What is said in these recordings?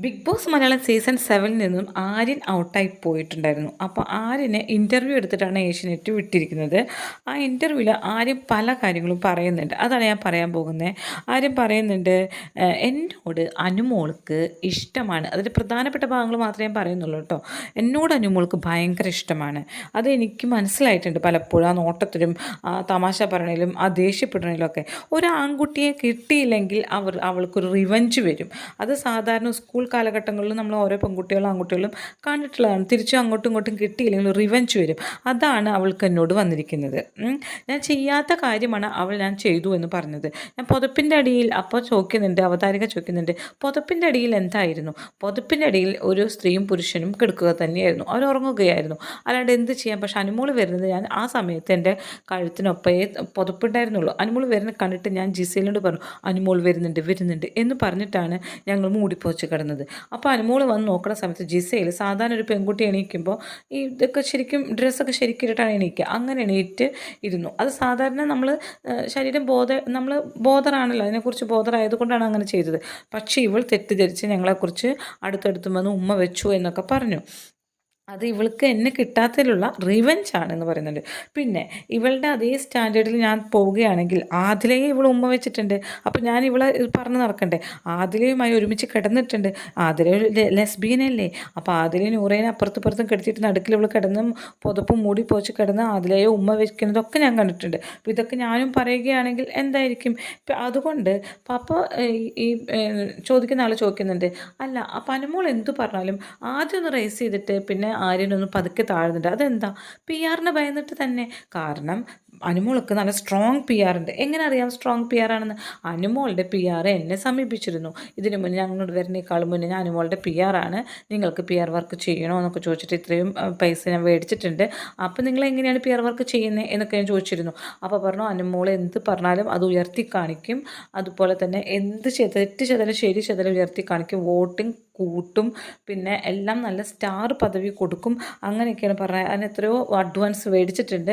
Big boss Malayalam season 7 നിന്നും ആര്യൻ ഔട്ടായി പോയിട്ടുണ്ടായിരുന്നു. അപ്പോൾ ആര്യനെ ഇൻ്റർവ്യൂ എടുത്തിട്ടാണ് ഏഷ്യനെറ്റ് വിട്ടിരിക്കുന്നത്. ആ ഇൻ്റർവ്യൂവിൽ ആര്യൻ പല കാര്യങ്ങളും പറയുന്നുണ്ട്. അതാണ് ഞാൻ പറയാൻ പോകുന്നത്. ആര്യൻ പറയുന്നുണ്ട്, എന്നോട് അനുമോൾക്ക് ഇഷ്ടമാണ്. അതിൽ പ്രധാനപ്പെട്ട ഭാഗങ്ങൾ മാത്രമേ ഞാൻ പറയുന്നുള്ളൂ കേട്ടോ. എന്നോട് അനുമോൾക്ക് ഭയങ്കര ഇഷ്ടമാണ്. അത് എനിക്ക് മനസ്സിലായിട്ടുണ്ട് പലപ്പോഴും. ആ നോട്ടത്തിലും ആ തമാശ പറയണതിലും ആ ദേഷ്യപ്പെടണതിലും ഒക്കെ. ഒരു ആൺകുട്ടിയെ കിട്ടിയില്ലെങ്കിൽ അവൾക്കൊരു റിവഞ്ച് വരും. അത് സാധാരണ സ്കൂൾ കാലഘട്ടങ്ങളിൽ നമ്മൾ ഓരോ പെൺകുട്ടികളും ആൺകുട്ടികളും കണ്ടിട്ടുള്ളതാണ്. തിരിച്ചും അങ്ങോട്ടും ഇങ്ങോട്ടും കിട്ടിയില്ലെങ്കിൽ റിവഞ്ച് വരും. അതാണ് അവൾക്ക് എന്നോട് വന്നിരിക്കുന്നത്. ഞാൻ ചെയ്യാത്ത കാര്യമാണ് ഞാൻ ചെയ്തു എന്ന് പറഞ്ഞത്. ഞാൻ പുതപ്പിൻ്റെ അടിയിൽ അപ്പോൾ ചോദിക്കുന്നുണ്ട്, അവതാരിക ചോദിക്കുന്നുണ്ട്, പുതപ്പിൻ്റെ അടിയിൽ എന്തായിരുന്നു? പുതപ്പിൻ്റെ അടിയിൽ ഒരു സ്ത്രീയും പുരുഷനും കിടക്കുക തന്നെയായിരുന്നു. അവർ ഉറങ്ങുകയായിരുന്നു. അല്ലാണ്ട് എന്ത് ചെയ്യാം? പക്ഷെ അനുമോൾ വരുന്നത് ഞാൻ ആ സമയത്ത് എൻ്റെ കഴുത്തിനൊപ്പേ പുതപ്പുണ്ടായിരുന്നുള്ളൂ. അനുമോൾ വരുന്നത് കണ്ടിട്ട് ഞാൻ ജിസേലിനോട് പറഞ്ഞു, അനുമോൾ വരുന്നുണ്ട് എന്ന് പറഞ്ഞിട്ടാണ് ഞങ്ങൾ മൂടിപ്പോച്ച് കിടന്നത്. അപ്പോൾ അനുമോൾ വന്ന് നോക്കുന്ന സമയത്ത് ജിസയിൽ സാധാരണ ഒരു പെൺകുട്ടി എണീക്കുമ്പോൾ ഈ ഇതൊക്കെ ശരിക്കും ഡ്രസ്സൊക്കെ ശരിക്കും ഇട്ടിട്ടാണ് എണീക്കുക. അങ്ങനെ എണീറ്റ് ഇരുന്നു. അത് സാധാരണ നമ്മൾ നമ്മൾ ബോധറാണല്ലോ, അതിനെക്കുറിച്ച് ബോധറായതുകൊണ്ടാണ് അങ്ങനെ ചെയ്തത്. പക്ഷേ ഇവൾ തെറ്റിദ്ധരിച്ച് ഞങ്ങളെക്കുറിച്ച് അടുത്തടുത്ത് വന്ന് ഉമ്മ വെച്ചു എന്നൊക്കെ പറഞ്ഞു. അത് ഇവൾക്ക് എന്നെ കിട്ടാത്തതിലുള്ള റിവെഞ്ചാണെന്ന് പറയുന്നുണ്ട്. പിന്നെ ഇവളുടെ അതേ സ്റ്റാൻഡേർഡിൽ ഞാൻ പോവുകയാണെങ്കിൽ ആദിലയെ ഇവൾ ഉമ്മ വെച്ചിട്ടുണ്ട്. അപ്പോൾ ഞാൻ ഇവളെ പറഞ്ഞ് നടക്കണ്ടേ? ആദിലയുമായി ഒരുമിച്ച് കിടന്നിട്ടുണ്ട്. ആദില ഒരു ലെസ്ബിയനല്ലേ? അപ്പോൾ ആദിലയെ നൂറേനെ അപ്പുറത്തും കിടത്തിയിട്ട് നടുക്കിൽ ഇവൾ കിടന്ന് പുതപ്പും മൂടി പോച്ച് കിടന്ന് ആദിലയെ ഉമ്മ വെക്കുന്നതൊക്കെ ഞാൻ കണ്ടിട്ടുണ്ട്. അപ്പോൾ ഇതൊക്കെ ഞാനും പറയുകയാണെങ്കിൽ എന്തായിരിക്കും? അതുകൊണ്ട് പപ്പ ഈ ചോദിക്കുന്ന ആൾ ചോദിക്കുന്നുണ്ട്, അല്ല അപ്പം അനുമോൾ എന്തു പറഞ്ഞാലും ആദ്യം ഒന്ന് റേസ് ചെയ്തിട്ട് പിന്നെ ആര്യനൊന്ന് പതുക്കെ താഴ്ന്നുണ്ട്. അതെന്താ? പി ആറിനെ ഭയന്നിട്ട് തന്നെ. കാരണം അനുമോൾക്ക് നല്ല സ്ട്രോങ് പി ആർ ഉണ്ട്. എങ്ങനെ അറിയാം സ്ട്രോങ് പി ആർ ആണെന്ന്? അനുമോളുടെ പി ആർ എന്നെ സമീപിച്ചിരുന്നു. ഇതിനു മുന്നേ ഞങ്ങളോട് വരുന്നേക്കാളും മുന്നേ ഞാൻ അനുമോളുടെ പി ആർ ആണ്, നിങ്ങൾക്ക് പി ആർ വർക്ക് ചെയ്യണോ എന്നൊക്കെ ചോദിച്ചിട്ട് ഇത്രയും പൈസ ഞാൻ മേടിച്ചിട്ടുണ്ട്, അപ്പോൾ നിങ്ങൾ എങ്ങനെയാണ് പി ആർ വർക്ക് ചെയ്യുന്നത് എന്നൊക്കെ ഞാൻ ചോദിച്ചിരുന്നു. അപ്പോൾ പറഞ്ഞു, അനുമോൾ എന്ത് പറഞ്ഞാലും അത് ഉയർത്തി കാണിക്കും. അതുപോലെ തന്നെ എന്ത് തെറ്റ് ചെയ്താലും ശരി ചെയ്താലും ഉയർത്തി കാണിക്കും. വോട്ടിംഗ് കൂട്ടും, പിന്നെ എല്ലാം നല്ല സ്റ്റാർ പദവി കൊടുക്കും. അങ്ങനെയൊക്കെയാണ് പറഞ്ഞത്. അതിന് എത്രയോ അഡ്വാൻസ് മേടിച്ചിട്ടുണ്ട്,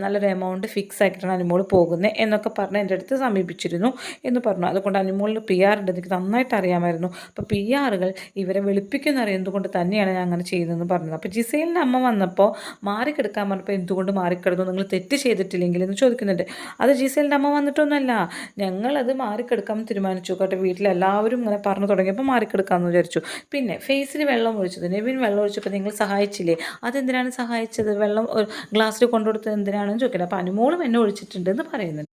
നല്ലൊരു എമൗണ്ട് ഫിക്സ് ആക്കിയിട്ടാണ് അനുമോൾ പോകുന്നത് എന്നൊക്കെ പറഞ്ഞ് എൻ്റെ അടുത്ത് സമീപിച്ചിരുന്നു എന്ന് പറഞ്ഞു. അതുകൊണ്ട് അനുമോളിന് പി ആർ ഉണ്ട്, എനിക്ക് നന്നായിട്ട് അറിയാമായിരുന്നു. അപ്പോൾ പി ആറുകൾ ഇവരെ വെളുപ്പിക്കുന്ന അറിയുന്നതുകൊണ്ട് തന്നെയാണ് ഞാൻ അങ്ങനെ ചെയ്യുന്നതെന്ന് പറഞ്ഞത്. അപ്പോൾ ജിസേലിൻ്റെ അമ്മ വന്നപ്പോൾ മാറിക്കിടക്കാൻ പറഞ്ഞപ്പോൾ എന്തുകൊണ്ട് മാറിക്കിടന്നു, നിങ്ങൾ തെറ്റ് ചെയ്തിട്ടില്ലെങ്കിൽ എന്ന് ചോദിക്കുന്നുണ്ട്. അത് ജിസേലിൻ്റെ അമ്മ വന്നിട്ടൊന്നുമല്ല, ഞങ്ങളത് മാറിക്കിടക്കാൻ തീരുമാനിച്ചു കേട്ടോ. വീട്ടിലെല്ലാവരും ഇങ്ങനെ പറഞ്ഞു തുടങ്ങിയപ്പോൾ മാറിക്കിടക്കാമെന്ന് വിചാരിച്ചു. പിന്നെ ഫേസിൽ വെള്ളം ഒഴിച്ചത്, നെവിൻ വെള്ളം ഒഴിച്ചപ്പോൾ നിങ്ങൾ സഹായിച്ചില്ലേ? അതെന്തിനാണ് സഹായിച്ചത്? വെള്ളം ഗ്ലാസ്സിൽ കൊണ്ടുകൊടുത്തത് എന്തിനാണെന്ന് ചോദിക്കുന്നത്. അപ്പോൾ അനുമോളും എന്നെ ഒഴിച്ചിട്ടുണ്ടെന്ന് പറയുന്നുണ്ട്.